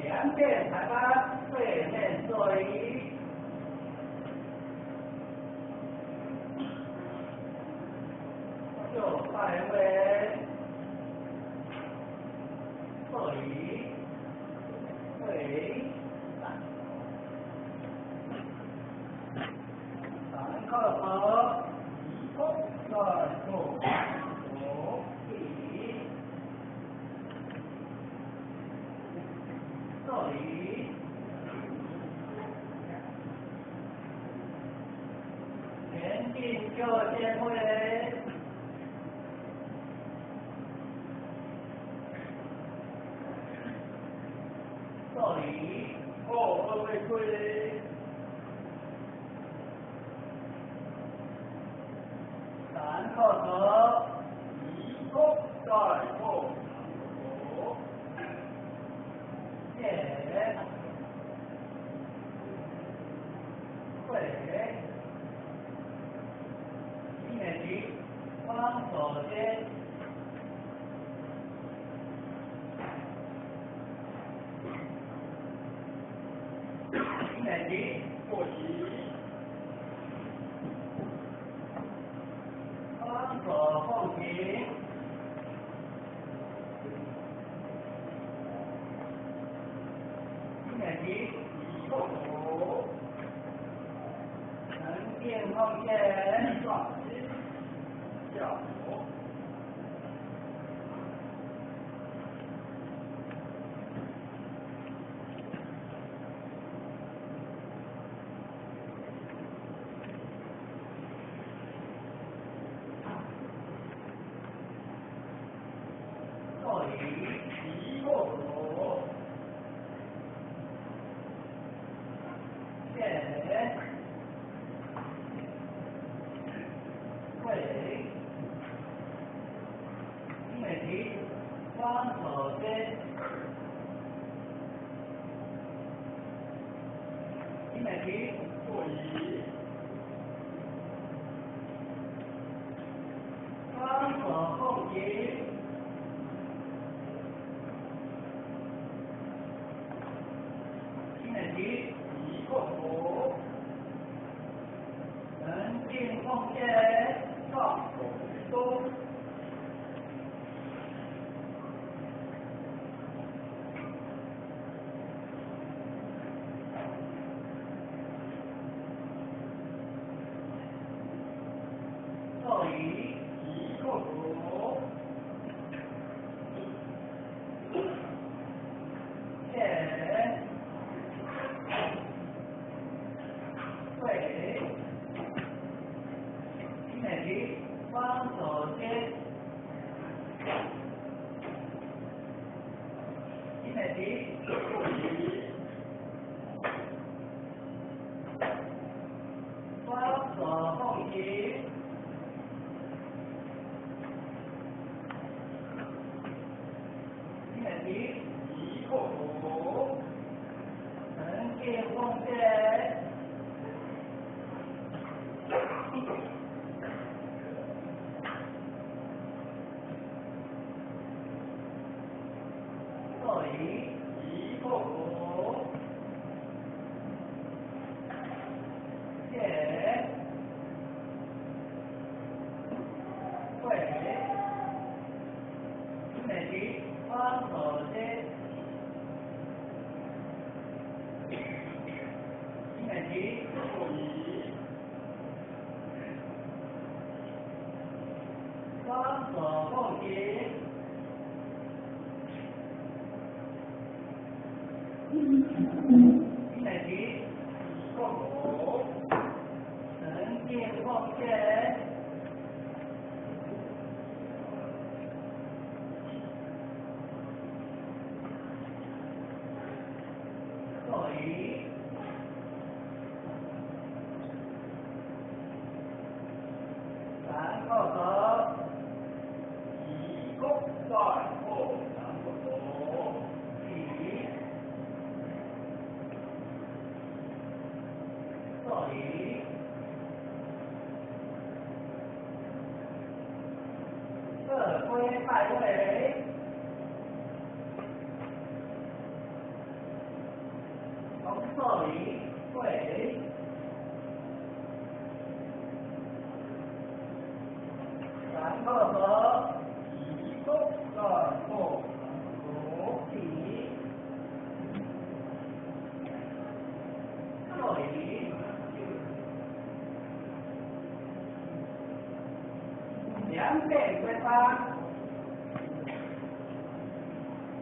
两件台班对面座椅。右外位，座椅，对，三靠头，再坐，左椅，座椅，前进右前位。座椅，后二位归，三靠头，一空再后左，前，会，一年级，双手接。一年级，过旗，双手后停。一年级，后手，横线后线，上肩，下左。座椅，一后左，前，会，一年级，双手接。一年级，座椅，双手后停。一年级，一后左，横进后线，上手居中。座椅，一后左，前，会，一年级，双手接。一年级，座椅，双手后停。一年级，一后左，横进后线。座椅，一后左，前，会，一年级，双手接。一年级，座椅，双手后停。一年级，后左，横进后线。座椅，三靠头，一空再后两个左，起。座椅，二归派位。这里会。然后和移动再后合体，这里两边对方，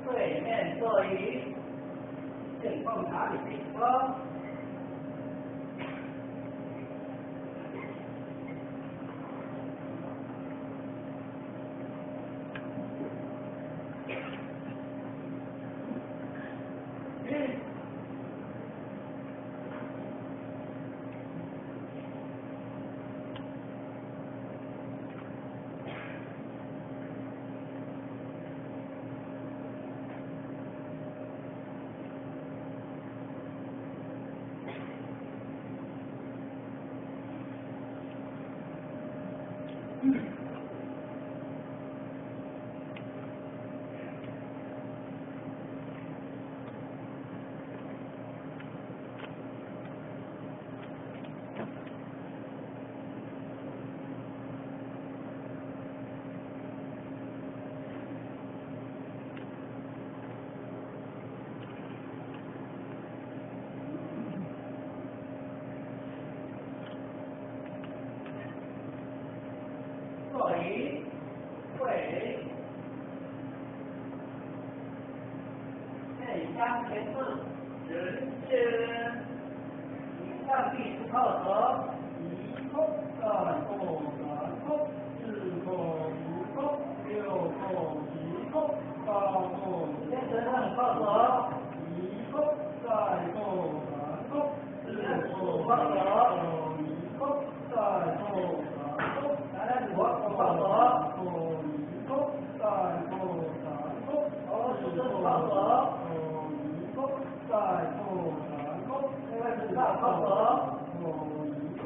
对面这里进攻哪里进攻？这里会内相前置人间，一上必是靠合，移空再后转空，四空移空，六空移空，八空先生上靠合，移空再后转空，四空靠合，移空再后转空。来，我靠合，移空再后转空，靠合，移空再后转空，另外是大靠合，移空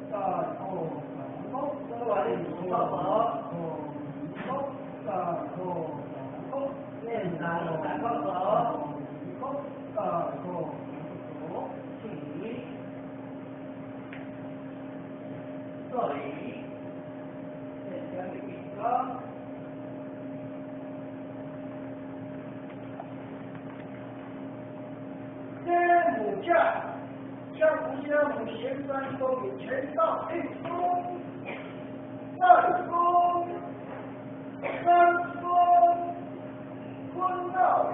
再后转空，另外是靠合，移空再后转空，练三靠合，移空再后转空，起，这里。练将一个，先母架，相母相母前三勾引前到一弓，二弓，三弓，坤到一